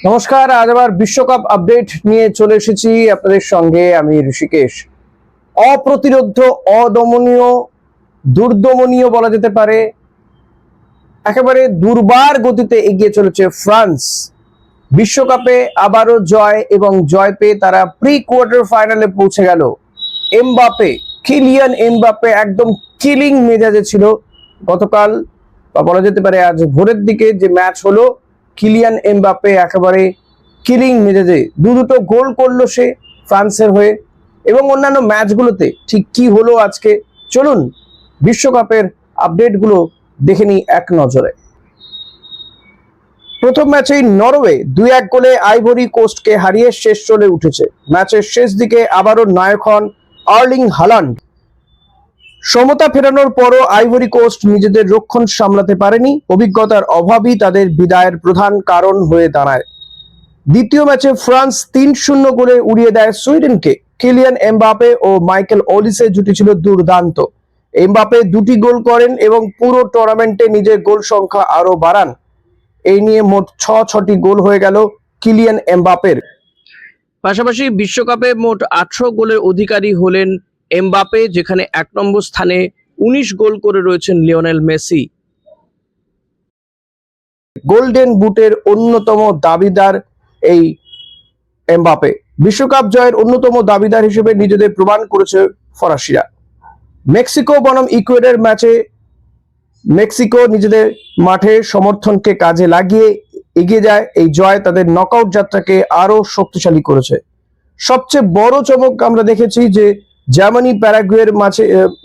নমস্কার, আজ আবার বিশ্বকাপ আপডেট নিয়ে চলে এসেছি আপনাদের সঙ্গে। আমি ঋষিকেশ। অপ্রতিরোধ্য, অদমনীয়, দুর্দমনীয় বলা যেতে পারে, একেবারে দুর্বার গতিতে এগিয়ে চলেছে ফ্রান্স। বিশ্বকাপে আবারও জয় এবং জয় পেয়ে তারা প্রি কোয়ার্টার ফাইনালে পৌঁছে গেল। এমবাপে, কিলিয়ান এমবাপে একদম কিলিং মেজাজে ছিল গতকাল, বা বলা যেতে পারে আজ ভোরের দিকে যে ম্যাচ হলো। কিলিয়ান এমবাপে একেবারে কিলিং মেজাজে দুটো গোল করলো সে ফ্রান্সের হয়ে। এবং অন্যান্য ম্যাচগুলোতে ঠিক কি হলো আজকে, চলুন বিশ্বকাপের আপডেটগুলো দেখে নিই এক নজরে। প্রথম ম্যাচেই নরওয়ে 2-1 গোলে আইভরি কোস্টকে হারিয়ে শেষ চলে উঠেছে। ম্যাচের শেষ দিকে আবারও নায়ক হন আর্লিং হালান্ড। সমতা ফেরানোর পরও আইভরি কোস্ট নিজেদের রক্ষণ সামলাতে পারেনি। অভিজ্ঞতার অভাবই তাদের বিদায়ের প্রধান কারণ হয়ে দাঁড়ায়। দ্বিতীয় ম্যাচে ফ্রান্স 3-0 গোলে উড়িয়ে দেয় সুইডেনকে। কিলিয়ান এমবাপে ও মাইকেল ওলিসের জুটি ছিল দুর্দান্ত। এমবাপে 2টি গোল করেন এবং পুরো টুর্নামেন্টে নিজের গোল সংখ্যা আরো বাড়ান। এই নিয়ে মোট 6টি গোল হয়ে গেল কিলিয়ান এমবাপের। পাশাপাশি বিশ্বকাপে মোট 18 গোলের অধিকারী হলেন এমবাপে, যেখানে 1 নম্বর স্থানে 19 গোল করে রয়েছেন লিওনেল মেসি। গোল্ডেন বুটের অন্যতম দাবিদার এই এমবাপে। বিশ্বকাপ জয়ের অন্যতম দাবিদার হিসেবে নিজেদের প্রমাণ করেছে ফরাসিরা। মেক্সিকো বনাম ইকুয়েডর ম্যাচে মেক্সিকো নিজেদের মাঠের সমর্থনকে কাজে লাগিয়ে এগিয়ে যায়। এই জয় তাদের নকআউট যাত্রাকে আরো শক্তিশালী করেছে। সবচেয়ে বড় চমক আমরা দেখেছি যে জার্মানি প্যারাগুয়ের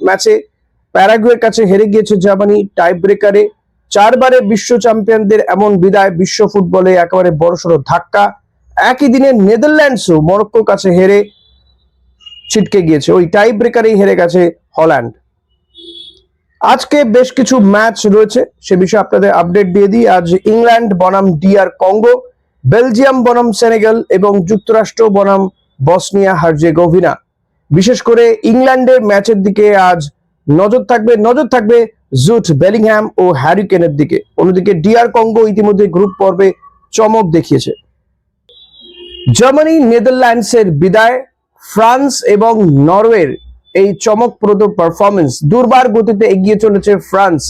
ম্যাচে প্যারাগুয়ের কাছে হেরে গিয়েছে জার্মানি টাই ব্রেকারে। 4 বারে বিশ্ব চ্যাম্পিয়নদের এমন বিদায় বিশ্ব ফুটবলে একেবারে বড়সড় ধাক্কা। একই দিনে নেদারল্যান্ডসও মরক্কোর কাছে হেরে ছিটকে গিয়েছে, ওই টাই ব্রেকারেই হেরে গেছে হল্যান্ড। আজকে বেশ কিছু ম্যাচ রয়েছে, সে বিষয়ে আপনাদের আপডেট দিয়ে দিই। আজ ইংল্যান্ড বনাম ডিআর কঙ্গো, বেলজিয়াম বনাম সেনেগাল এবং যুক্তরাষ্ট্র বনাম বসনিয়া হার্জেগোভিনা। বিশেষ করে ইংল্যান্ডের ম্যাচের দিকে আজ নজর থাকবে জুট বেলিংহ্যাম ও হ্যারি কেনের দিকে। অন্যদিকে ডিআর কঙ্গো ইতিমধ্যে গ্রুপ পর্বে চমক দেখিয়েছে। জার্মানি নেদারল্যান্ডসের বিদায়, ফ্রান্স এবং নরওয়ের এই চমকপ্রদ পারফরমেন্স। দুর্বার গতিতে এগিয়ে চলেছে ফ্রান্স,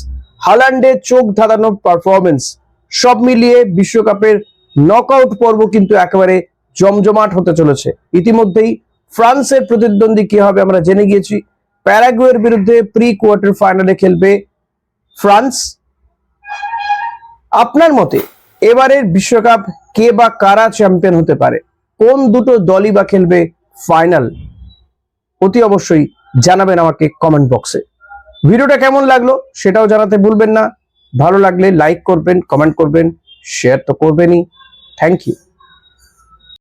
হালান্ডের চোখ ধাঁধানো পারফরমেন্স। সব মিলিয়ে বিশ্বকাপের নকআউট পর্ব কিন্তু একেবারে জমজমাট হতে চলেছে। ইতিমধ্যেই ফ্রান্সের প্রতিদ্বন্দ্বী কি হবে আমরা জেনে গিয়েছি। প্যারাগুয়ের বিরুদ্ধে প্রি কোয়ার্টার ফাইনালে খেলবে ফ্রান্স। আপনার মতে এবারের বিশ্বকাপ কে বা কারা চ্যাম্পিয়ন হতে পারে? কোন দুটো দলই বা খেলবে ফাইনাল? অতি অবশ্যই জানাবেন আমাকে কমেন্ট বক্সে। ভিডিওটা কেমন লাগলো সেটাও জানাতে ভুলবেন না। ভালো লাগলে লাইক করবেন, কমেন্ট করবেন, শেয়ার তো করবেনই। Thank you.